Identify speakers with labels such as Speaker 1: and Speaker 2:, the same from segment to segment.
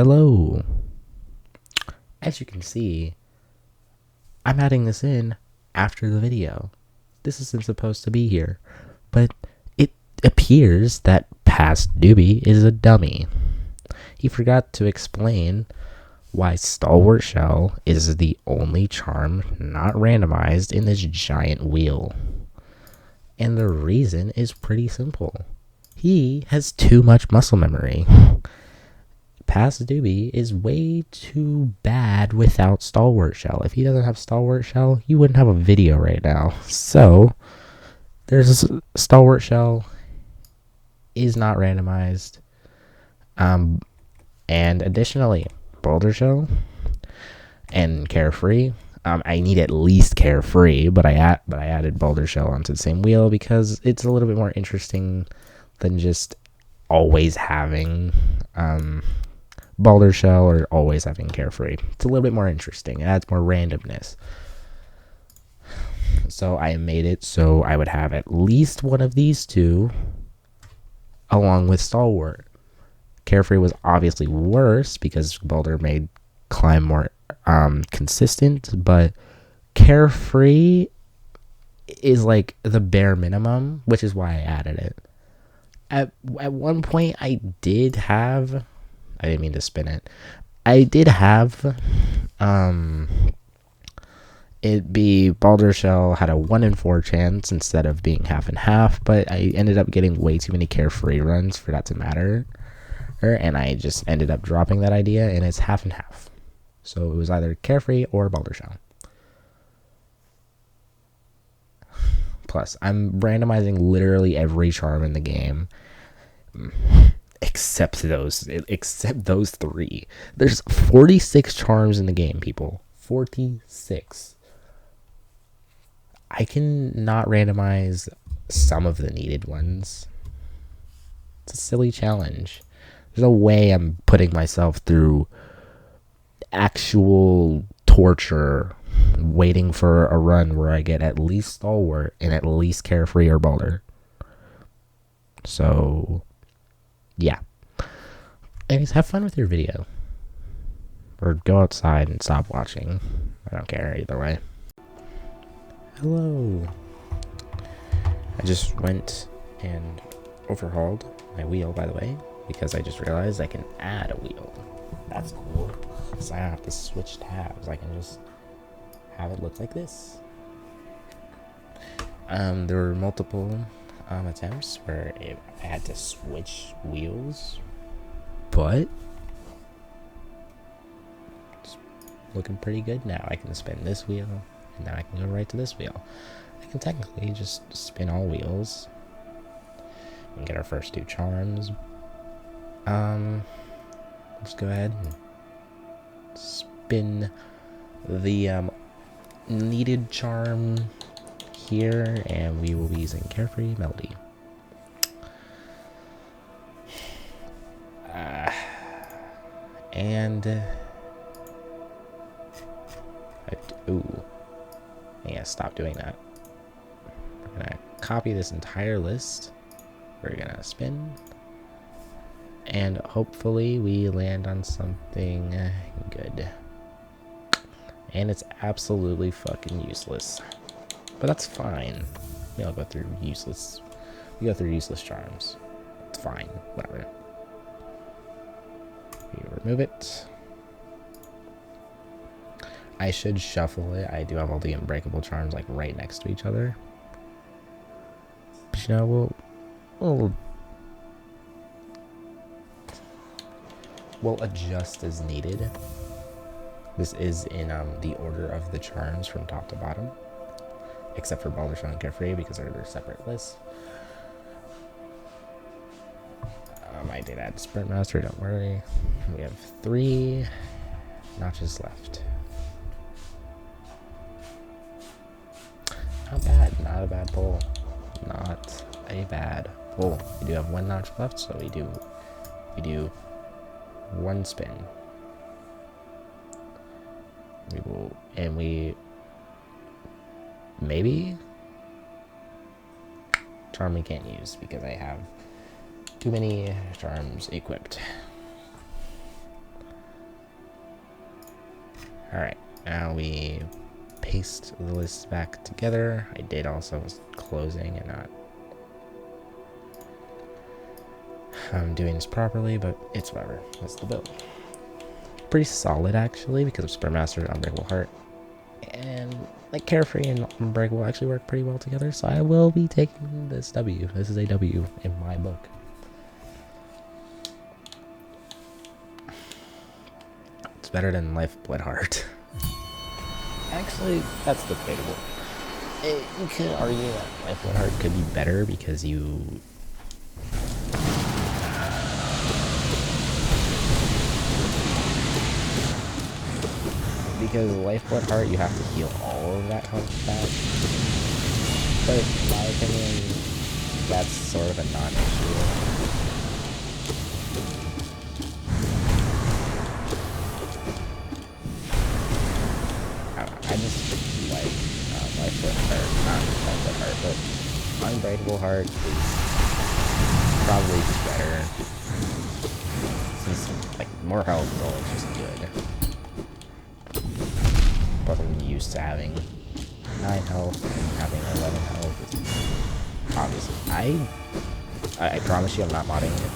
Speaker 1: Hello. As you can see, I'm adding this in after the video. This isn't supposed to be here, but it appears that past Doobie is a dummy. He forgot to explain why Stalwart Shell is the only charm not randomized in this giant wheel. And the reason is pretty simple. He has too much muscle memory. Past Doobie is way too bad without Stalwart Shell. If he doesn't have Stalwart Shell, you wouldn't have a video right now. So, there's Stalwart Shell is not randomized. And additionally, Boulder Shell and Carefree. I need at least Carefree, but I added Boulder Shell onto the same wheel because it's a little bit more interesting than just always having Boulder Shell or always having Carefree. It's a little bit more interesting. It adds more randomness. So I made it so I would have at least one of these two along with Stalwart. Carefree was obviously worse because Boulder made climb more consistent, but Carefree is like the bare minimum, which is why I added it. At one point I didn't mean to spin it. I did have it be Boulder Shell had a 1 in 4 chance instead of being half and half, but I ended up getting way too many Carefree runs for that to matter. And I just ended up dropping that idea, and it's half and half. So it was either Carefree or Boulder Shell. Plus, I'm randomizing literally every charm in the game. Except those 3. There's 46 charms in the game, people. 46. I can not randomize some of the needed ones. It's a silly challenge. There's no way I'm putting myself through actual torture waiting for a run where I get at least Stalwart and at least Carefree or Boulder. So, yeah. Anyways, have fun with your video. Or go outside and stop watching. I don't care either way. Hello. I just went and overhauled my wheel, by the way, because I just realized I can add a wheel. That's cool. So I don't have to switch tabs. I can just have it look like this. There were multiple attempts where I had to switch wheels, but it's looking pretty good now. I can spin this wheel, and then I can go right to this wheel. I can technically just spin all wheels and get our first 2 charms. Let's go ahead and spin the needed charm here, and we will be using Carefree Melody. Yeah, stop doing that. We're gonna copy this entire list. We're gonna spin, and hopefully we land on something good. And it's absolutely fucking useless, but that's fine. We all go through useless. We go through useless charms. It's fine. Whatever. We remove it. I should shuffle it. I do have all the unbreakable charms like right next to each other. But you know, we'll adjust as needed. This is in the order of the charms from top to bottom, except for Boulder Shell and Carefree because they're separate lists. I did add Sprint Master, don't worry. We have 3 notches left. Not bad, not a bad pull. Not a bad pull. We do have 1 notch left, so we do 1 spin. Maybe charm we can't use because I have too many charms equipped. Alright, now we paste the lists back together. I did also was closing and not doing this properly, but it's whatever. That's the build. Pretty solid actually, because of Spurmaster, Unbreakable Heart, and like Carefree and Unbreakable actually work pretty well together. So I will be taking this W. This is a W in my book. It's better than Lifeblood Heart. Actually, that's debatable. You could argue that Lifeblood Heart could be better because you Lifeblood Heart, you have to heal all of that health back. But in my opinion, that's sort of a non-issue. I just like Lifeblood Heart, not Lifeblood Heart, but Unbreakable Heart is probably just better. Since like more health is always just good. Plus I'm used to having 9 health and having 11 health. Obviously, I promise you I'm not modding it.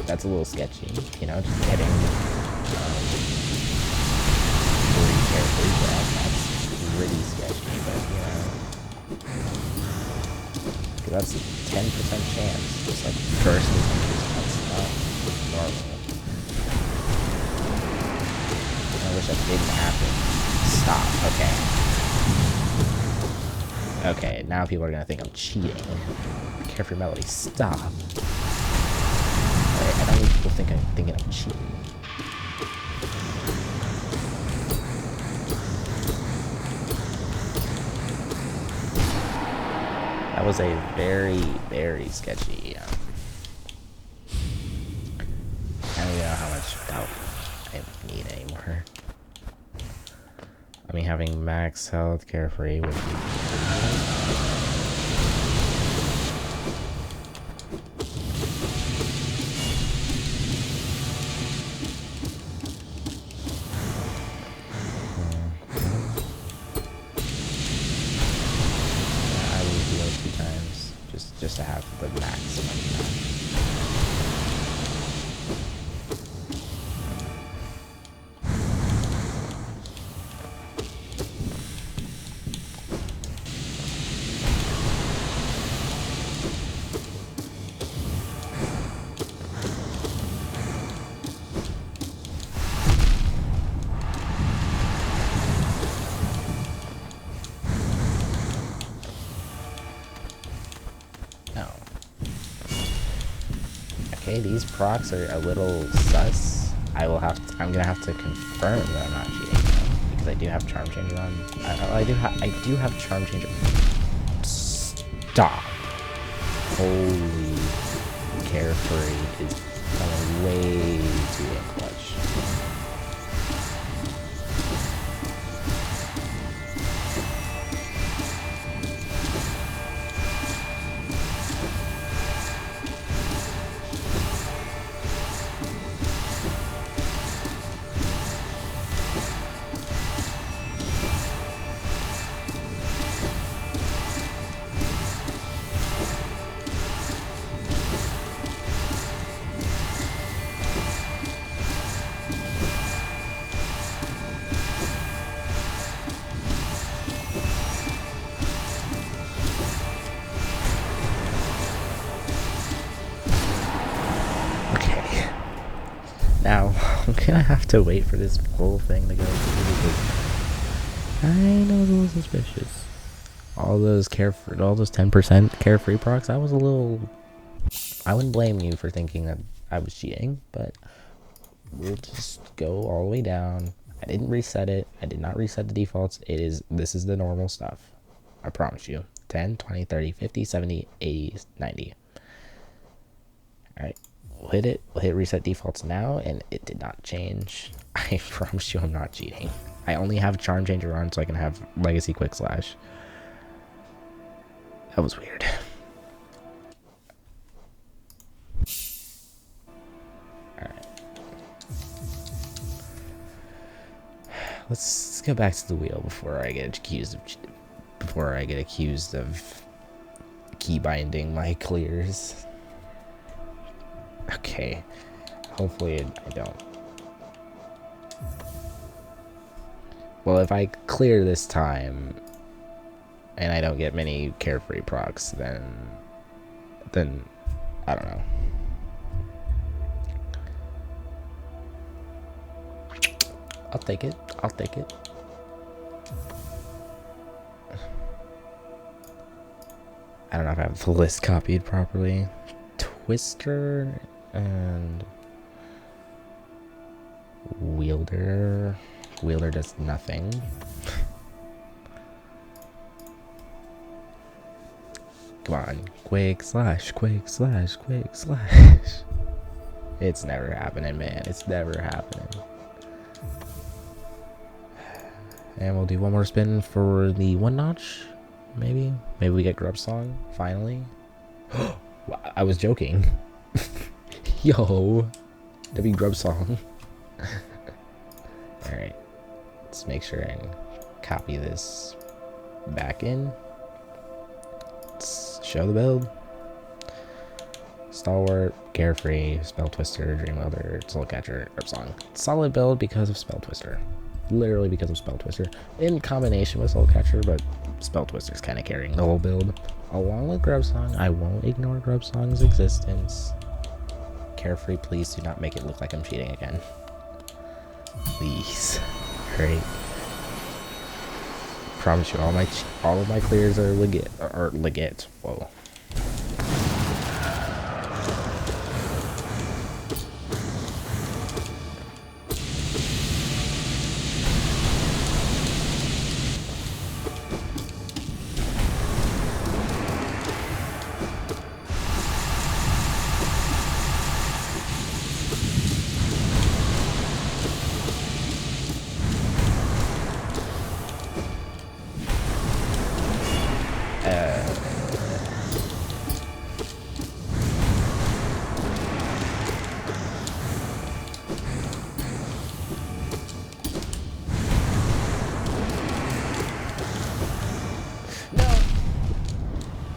Speaker 1: That's a little sketchy, you know, just getting 3 Carefree grabs, that's pretty sketchy, but you know, because that's a 10% chance, just like first instance, that's not normal. I wish that didn't happen. Stop, okay. Okay, now people are gonna think I'm cheating. Carefree Melody, stop. I don't need people thinking I'm cheating. That was a very, very sketchy. I don't even know how much health I need anymore. I mean, having max health Carefree would be I will heal 2 times just to have the maximum. Okay, these procs are a little sus. I'm gonna have to confirm that I'm not cheating though, because I do have Charm Changer on. I do have Charm Changer. Stop. Holy Carefree is coming way too in clutch. Now, I'm gonna have to wait for this whole thing to go through because I know it's a little suspicious. All those 10% Carefree procs, I wouldn't blame you for thinking that I was cheating, but we'll just go all the way down. I didn't reset it. I did not reset the defaults. This is the normal stuff. I promise you. 10, 20, 30, 50, 70, 80, 90. Alright. We'll hit it. We'll hit reset defaults now, and it did not change. I promise you I'm not cheating. I only have Charm Changer on so I can have Legacy Quick Slash. That was weird. Let's go back to the wheel before I get accused of key binding my clears. Okay, hopefully I don't. Well, if I clear this time and I don't get many carefree procs, then I don't know. I'll take it. I'll take it. I don't know if I have the list copied properly. Twister and Wielder. Wielder does nothing. Come on. Quick slash, quick slash, quick slash. It's never happening, man. It's never happening. And we'll do one more spin for the one notch. Maybe we get Grub Song finally. I was joking. Yo, W Grub Song. All right, let's make sure and copy this back in. Let's show the build. Stalwart, Carefree, Spell Twister, Dream Welder, Soul Catcher, Grub Song. Solid build because of Spell Twister. Literally because of Spell Twister. In combination with Soul Catcher, but Spell Twister is kind of carrying the whole build. Along with Grub Song, I won't ignore Grub Song's existence. Carefree, please do not make it look like I'm cheating again. Please. Great. Promise you, all of my clears are legit. Whoa.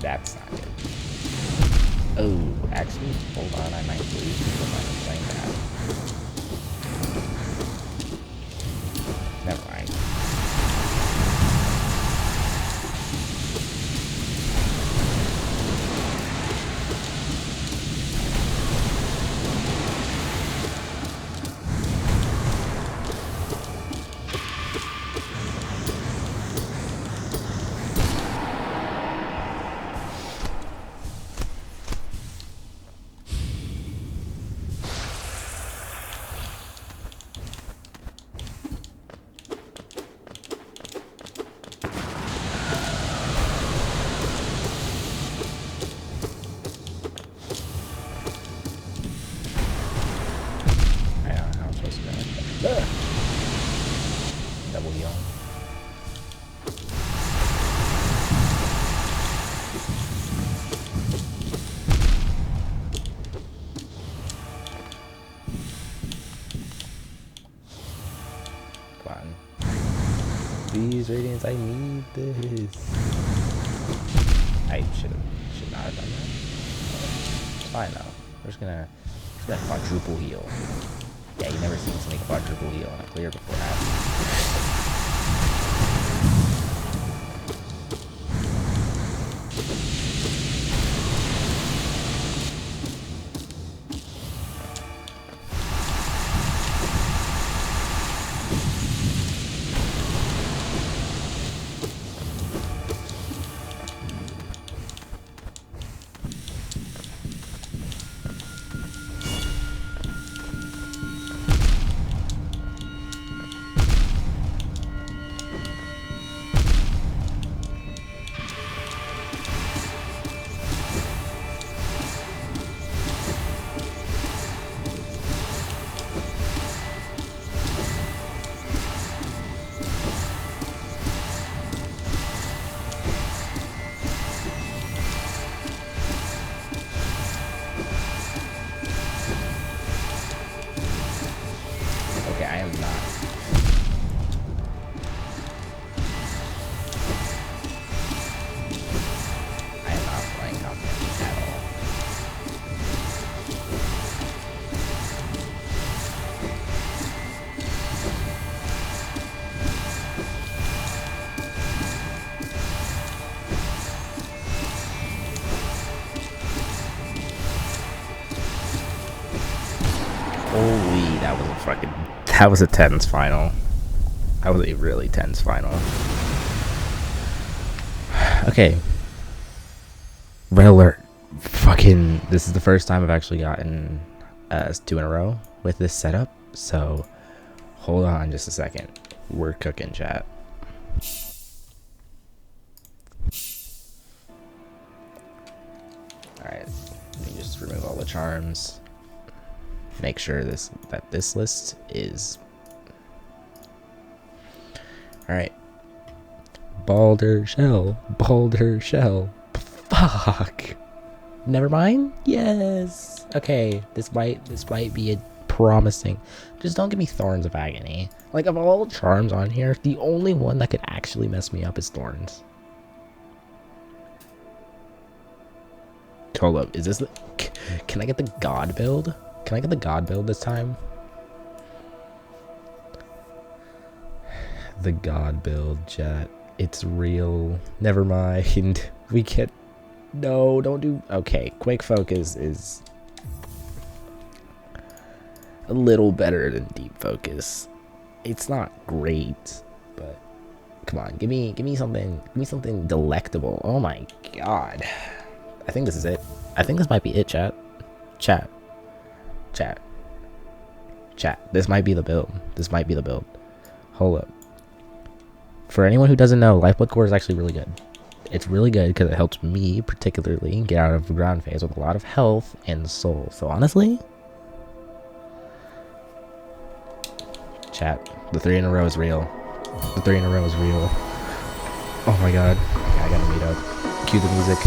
Speaker 1: That's not good. Oh, actually, hold on, I might lose because I'm playing that. Never mind. Double yawn. Come on. These radiants, I need this. I should not have done that. It's fine though. We're just gonna quadruple heal. Yeah, you never seen something quadruple heal on a clear before that. Holy, that was a tense final. That was a really tense final. Okay. Red alert. Fucking, this is the first time I've actually gotten 2 in a row with this setup. So, hold on just a second. We're cooking, chat. Alright, let me just remove all the charms. Make sure that this list is... Alright. Balder Shell. Fuck. Never mind? Yes. Okay, this might be a promising. Just don't give me Thorns of Agony. Like, of all charms on here, the only one that could actually mess me up is Thorns. Hold up, is this the... Can I get the God build? Can I get the God build this time? The God build, chat. It's real. Never mind. We can't... No, don't do... Okay, Quick Focus is a little better than Deep Focus. It's not great, but come on, give me something delectable. Oh my god. I think this is it. I think this might be it, chat. Chat. This might be the build. Hold up. For anyone who doesn't know, Lifeblood Core is actually really good. It's really good because it helps me particularly get out of the ground phase with a lot of health and soul. So honestly, chat, the 3 in a row is real. Oh my god. I gotta meet up. Cue the music.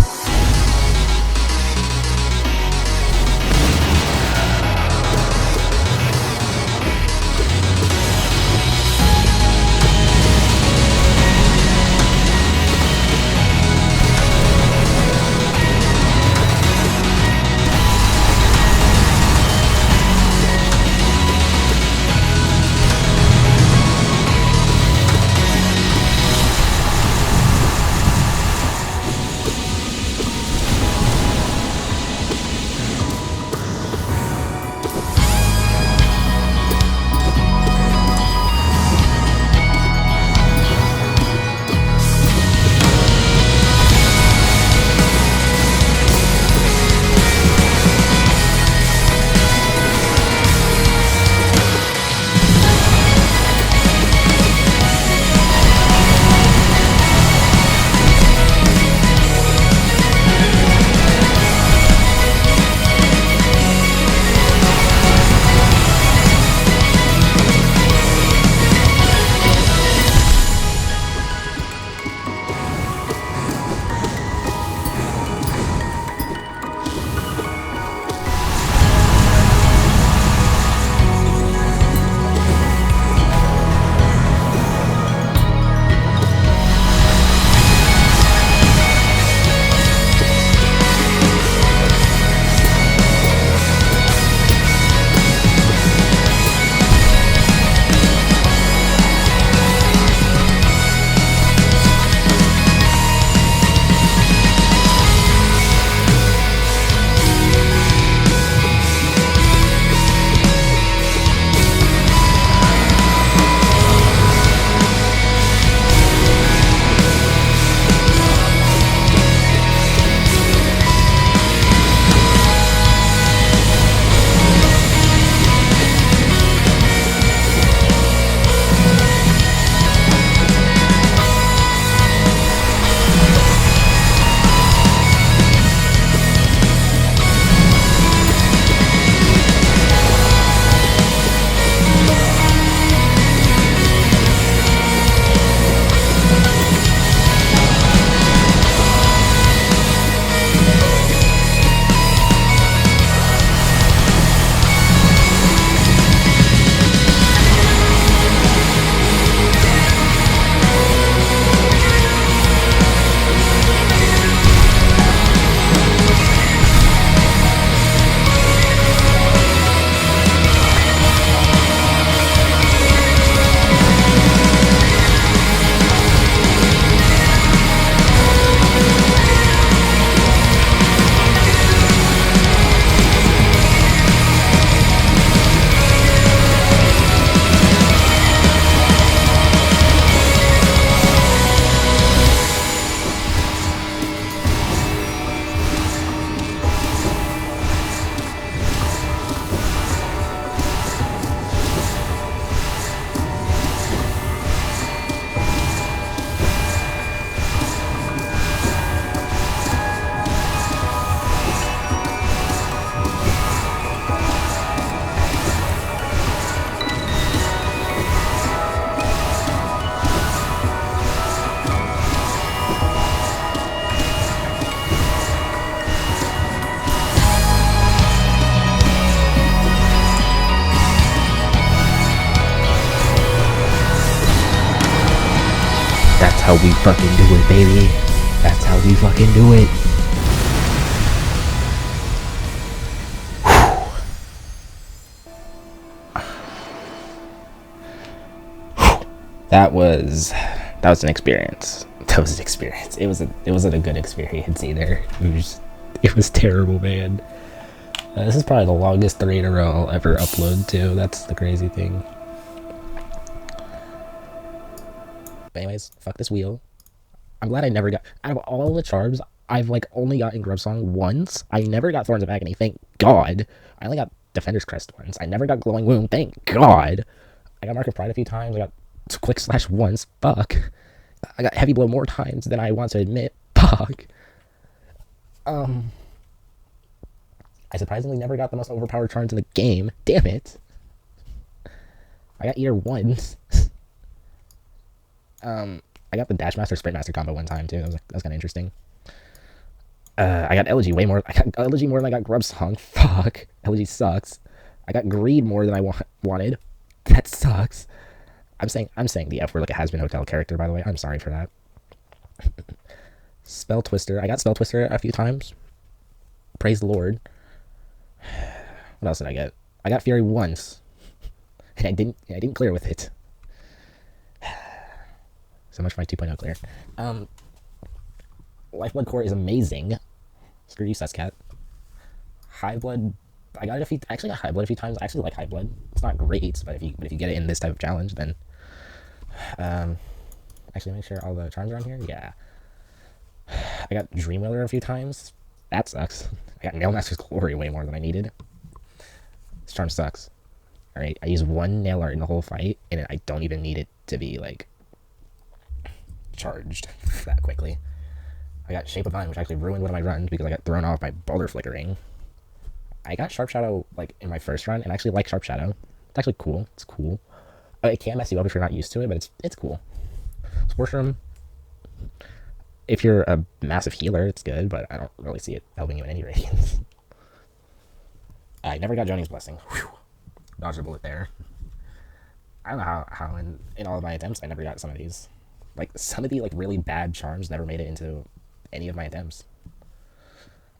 Speaker 1: how we fucking do it, baby. That's how we fucking do it. That was an experience. That was an experience. It wasn't a good experience either. It was terrible, man. This is probably the longest 3 in a row I'll ever upload to. That's the crazy thing. But anyways, fuck this wheel. I'm glad I never got, out of all the charms, I've like only gotten Grub Song once. I never got Thorns of Agony, thank God. I only got Defender's Crest once. I never got Glowing Wound, thank God. I got Mark of Pride a few times. I got Quick Slash once, fuck. I got Heavy Blow more times than I want to admit, fuck. I surprisingly never got the most overpowered charms in the game, damn it. I got Eater once. I got the Dash Master Sprint Master combo one time too. That was kind of interesting. I got Elegy way more. I got Elegy more than I got Grub Song. Fuck. Elegy sucks. I got Greed more than I wanted. That sucks. I'm saying the F word like a Has-Been Hotel character, by the way. I'm sorry for that. Spell Twister. I got Spell Twister a few times. Praise the Lord. What else did I get? I got Fury once. And I didn't clear with it. So much for my 2.0 clear. Lifeblood Core is amazing. Screw you, Sescat. High Blood, I got it a few. I actually got High Blood a few times. I actually like High Blood. It's not great, but if you get it in this type of challenge, then actually make sure all the charms are on here. Yeah. I got Dreamwheeler a few times. That sucks. I got Nailmaster's Glory way more than I needed. This charm sucks. Alright, I use 1 nail art in the whole fight, and I don't even need it to be like charged that quickly. I got Shape of Vine, which actually ruined one of my runs because I got thrown off by Boulder Flickering. I got Sharp Shadow like in my first run, and I actually like Sharp Shadow. It's actually cool. It's cool. It can mess you up if you're not used to it, but it's cool. Spore Shroom, if you're a massive healer, it's good, but I don't really see it helping you in any radiance. I never got Johnny's Blessing. Whew. Dodged a bullet there. I don't know how in all of my attempts I never got some of these. Like, some of the like really bad charms never made it into any of my attempts.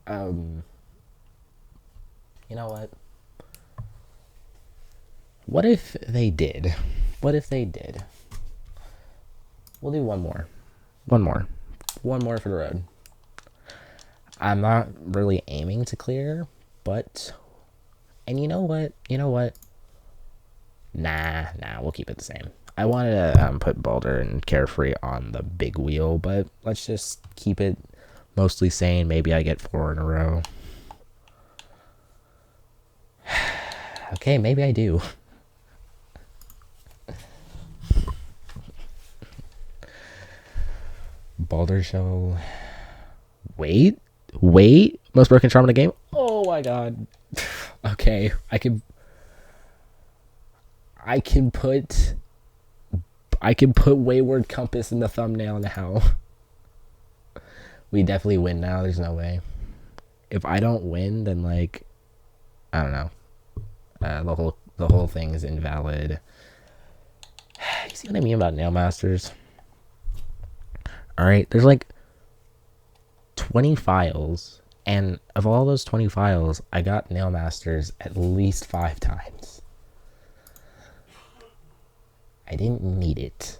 Speaker 1: You know what? What if they did? What if they did? We'll do one more. One more for the road. I'm not really aiming to clear, but... And you know what? Nah, we'll keep it the same. I wanted to put Boulder and Carefree on the big wheel, but let's just keep it mostly sane. Maybe I get 4 in a row. Okay, maybe I do. Boulder Show. Wait. Most broken charm in the game? Oh my god. Okay, I can put Wayward Compass in the thumbnail now. We definitely win now. There's no way. If I don't win, then like, I don't know. The whole thing is invalid. You see what I mean about Nail Masters? Alright, there's like 20 files, and of all those 20 files, I got Nail Masters at least 5 times. I didn't need it.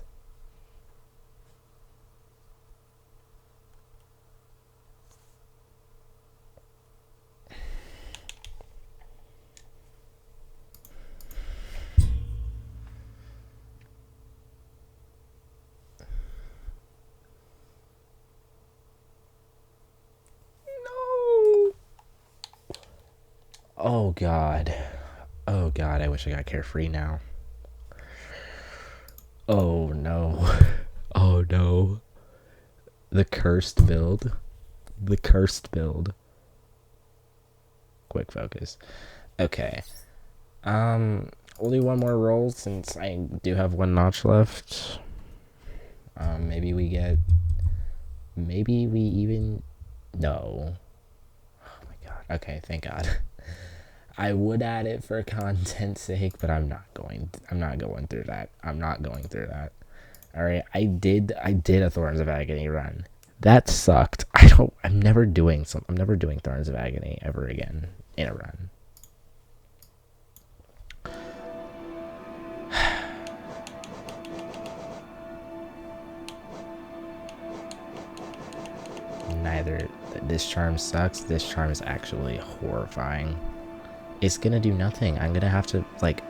Speaker 1: Oh god. Oh god, I wish I got Carefree now. Oh no. Oh no. The cursed build. Quick focus. Okay. We'll do one more roll since I do have 1 notch left. Maybe we even... No. Oh my god. Okay, thank god. I would add it for content's sake, but I'm not going through that. Alright, I did a Thorns of Agony run. That sucked. I'm never doing Thorns of Agony ever again in a run. Neither this charm sucks, this charm is actually horrifying. It's gonna do nothing. I'm gonna have to, like,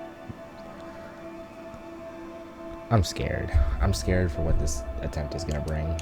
Speaker 1: I'm scared. I'm scared for what this attempt is gonna bring.